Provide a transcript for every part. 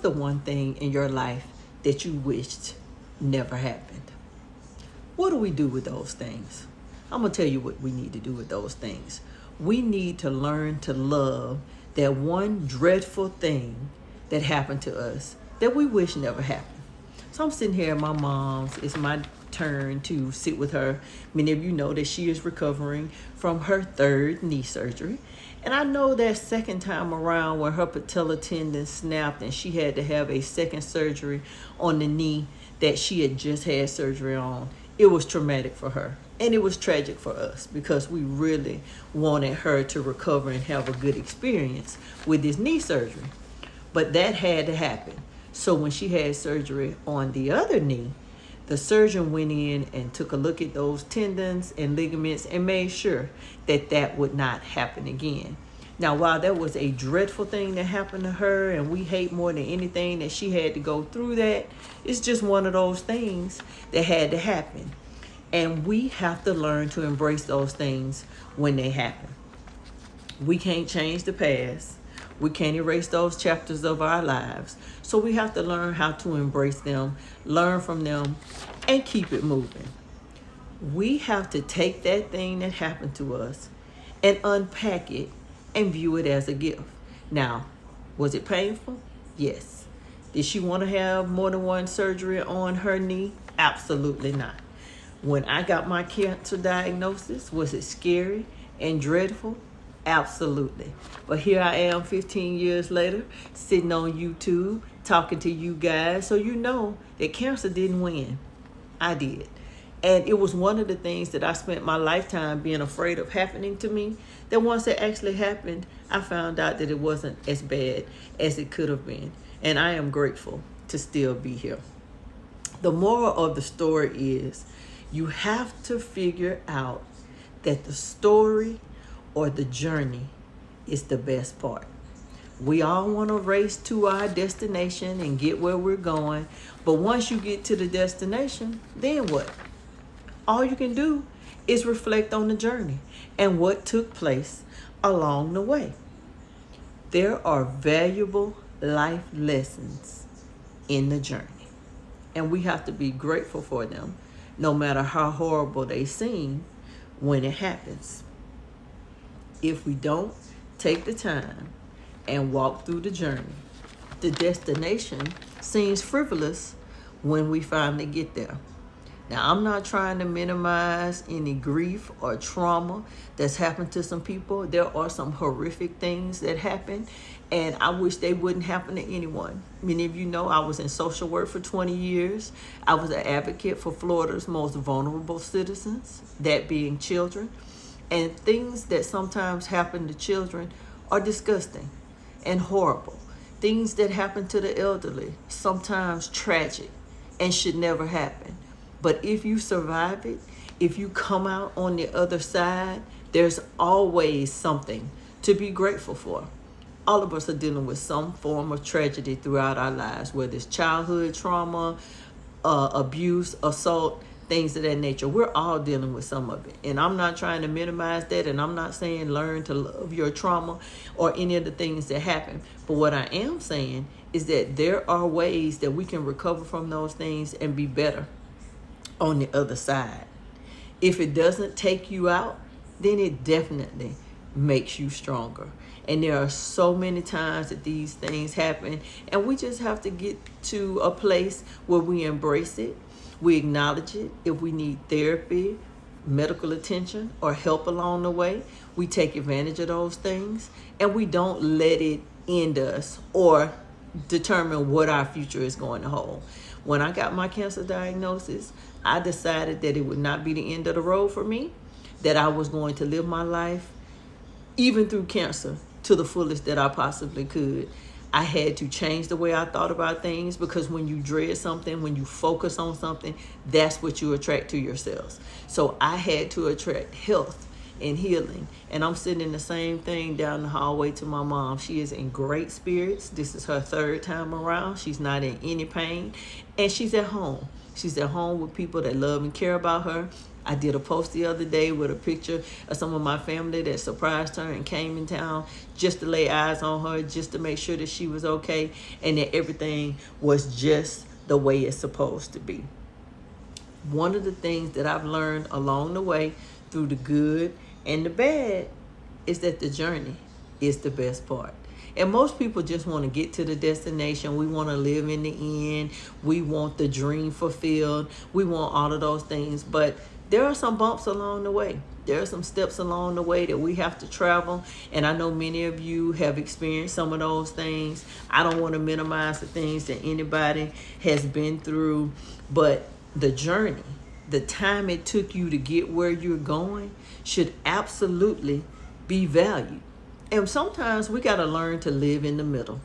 the one thing in your life that you wished never happened? What do we do with those things? I'm going to tell you what we need to do with those things. We need to learn to love that one dreadful thing that happened to us that we wish never happened. So I'm sitting here at my mom's. It's my turn to sit with her. Many of you know that she is recovering from her third knee surgery. And I know that second time around when her patella tendon snapped and she had to have a second surgery on the knee that she had just had surgery on, it was traumatic for her. And it was tragic for us because we really wanted her to recover and have a good experience with this knee surgery. But that had to happen. So when she had surgery on the other knee, the surgeon went in and took a look at those tendons and ligaments and made sure that that would not happen again. Now, while that was a dreadful thing that happened to her, and we hate more than anything that she had to go through that, it's just one of those things that had to happen. And we have to learn to embrace those things when they happen. We can't change the past. We can't erase those chapters of our lives. So we have to learn how to embrace them, learn from them, and keep it moving. We have to take that thing that happened to us and unpack it and view it as a gift. Now, was it painful? Yes. Did she want to have more than one surgery on her knee? Absolutely not. When I got my cancer diagnosis, was it scary and dreadful? Absolutely. But here I am 15 years later, sitting on YouTube, talking to you guys. So you know that cancer didn't win. I did. And it was one of the things that I spent my lifetime being afraid of happening to me, that once it actually happened, I found out that it wasn't as bad as it could have been. And I am grateful to still be here. The moral of the story is you have to figure out that the story or the journey is the best part. We all want to race to our destination and get where we're going. But once you get to the destination, then what? All you can do is reflect on the journey and what took place along the way. There are valuable life lessons in the journey, and we have to be grateful for them, no matter how horrible they seem when it happens. If we don't take the time and walk through the journey, the destination seems frivolous when we finally get there. Now, I'm not trying to minimize any grief or trauma that's happened to some people. There are some horrific things that happen, and I wish they wouldn't happen to anyone. Many of you know I was in social work for 20 years. I was an advocate for Florida's most vulnerable citizens, that being children. And things that sometimes happen to children are disgusting and horrible. Things that happen to the elderly, sometimes tragic and should never happen. But if you survive it, if you come out on the other side, there's always something to be grateful for. All of us are dealing with some form of tragedy throughout our lives, whether it's childhood trauma, abuse, assault, things of that nature. We're all dealing with some of it. And I'm not trying to minimize that, and I'm not saying learn to love your trauma or any of the things that happen. But what I am saying is that there are ways that we can recover from those things and be better on the other side. If it doesn't take you out, then it definitely makes you stronger. And there are so many times that these things happen, and we just have to get to a place where we embrace it, we acknowledge it. If we need therapy, medical attention, or help along the way, we take advantage of those things, and we don't let it end us or determine what our future is going to hold. When I got my cancer diagnosis, I decided that it would not be the end of the road for me, that I was going to live my life, even through cancer, to the fullest that I possibly could. I had to change the way I thought about things, because when you dread something, when you focus on something, that's what you attract to yourselves. So I had to attract health and healing. And I'm sitting in the same thing down the hallway to my mom. She is in great spirits. This is her third time around. She's not in any pain. And she's at home. She's at home with people that love and care about her. I did a post the other day with a picture of some of my family that surprised her and came in town just to lay eyes on her, just to make sure that she was okay and that everything was just the way it's supposed to be. One of the things that I've learned along the way through the good and the bad is that the journey is the best part. And most people just want to get to the destination. We want to live in the end. We want the dream fulfilled. We want all of those things. But there are some bumps along the way. There are some steps along the way that we have to travel. And I know many of you have experienced some of those things. I don't want to minimize the things that anybody has been through. But the journey, the time it took you to get where you're going, should absolutely be valued. And sometimes we got to learn to live in the middle.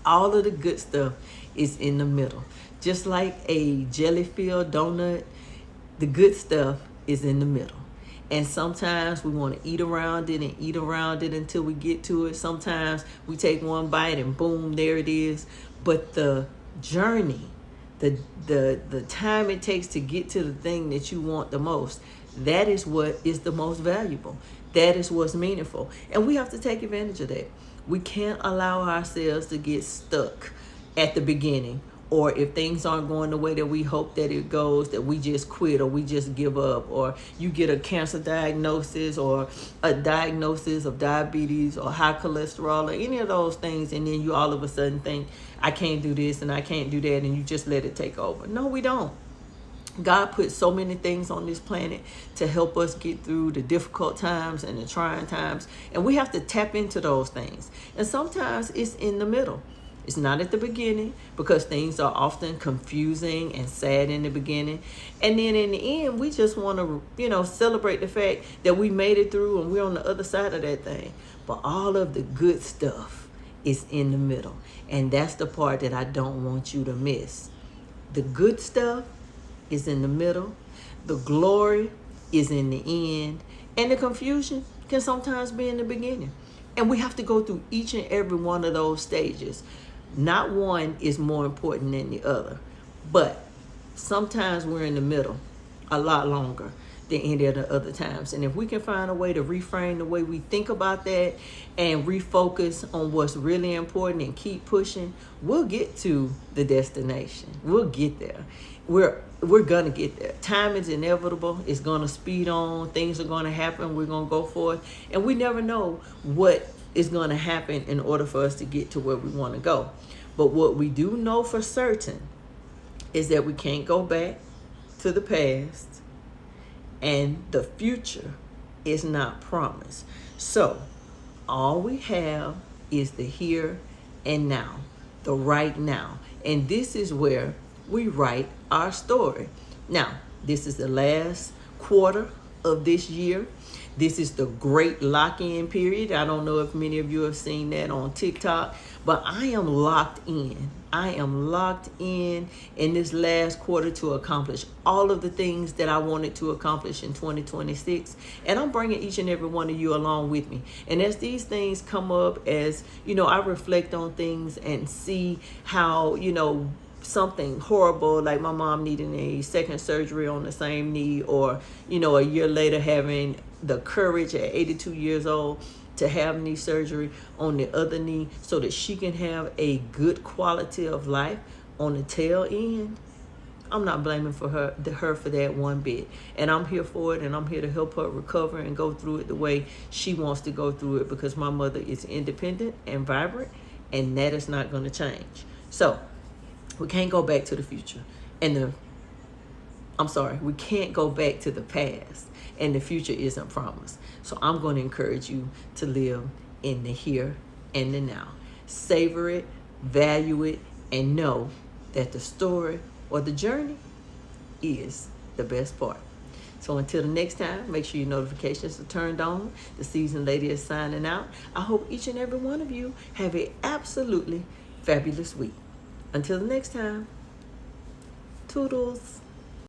All of the good stuff is in the middle. Just like a jelly-filled donut, the good stuff is in the middle. And sometimes we want to eat around it and eat around it until we get to it. Sometimes we take one bite and boom, there it is. But the journey, the time it takes to get to the thing that you want the most, that is what is the most valuable. That is what's meaningful. And we have to take advantage of that. We can't allow ourselves to get stuck at the beginning, or if things aren't going the way that we hope that it goes, that we just quit or we just give up, or you get a cancer diagnosis or a diagnosis of diabetes or high cholesterol or any of those things, and then you all of a sudden think, I can't do this and I can't do that, and you just let it take over. No, we don't. God put so many things on this planet to help us get through the difficult times and the trying times. And we have to tap into those things. And sometimes it's in the middle. It's not at the beginning, because things are often confusing and sad in the beginning. And then in the end, we just want to, celebrate the fact that we made it through and we're on the other side of that thing. But all of the good stuff is in the middle. And that's the part that I don't want you to miss. The good stuff is in the middle, the glory is in the end, and the confusion can sometimes be in the beginning. And we have to go through each and every one of those stages. Not one is more important than the other, but sometimes we're in the middle a lot longer than any of the other times. And if we can find a way to reframe the way we think about that and refocus on what's really important and keep pushing, we'll get to the destination. We'll get there. We're gonna get there. Time is inevitable. It's gonna speed on. Things are gonna happen. We're gonna go forth, and we never know what is gonna happen in order for us to get to where we want to go. But what we do know for certain is that we can't go back to the past, and the future is not promised. So all we have is the here and now, the right now, and this is where we write our story. Now, this is the last quarter of this year. This is the great lock-in period. I don't know if many of you have seen that on TikTok, but I am locked in. I am locked in this last quarter to accomplish all of the things that I wanted to accomplish in 2026. And I'm bringing each and every one of you along with me. And as these things come up, as, I reflect on things and see how, something horrible, like my mom needing a second surgery on the same knee, or a year later having the courage at 82 years old to have knee surgery on the other knee so that she can have a good quality of life on the tail end. I'm not blaming her for that one bit, and I'm here for it, and I'm here to help her recover and go through it the way she wants to go through it, because my mother is independent and vibrant, and that is not going to change. So we can't go back to the future, we can't go back to the past, and the future isn't promised. So I'm going to encourage you to live in the here and the now. Savor it, value it, and know that the story or the journey is the best part. So until the next time, make sure your notifications are turned on. The seasoned lady is signing out. I hope each and every one of you have an absolutely fabulous week. Until the next time, toodles.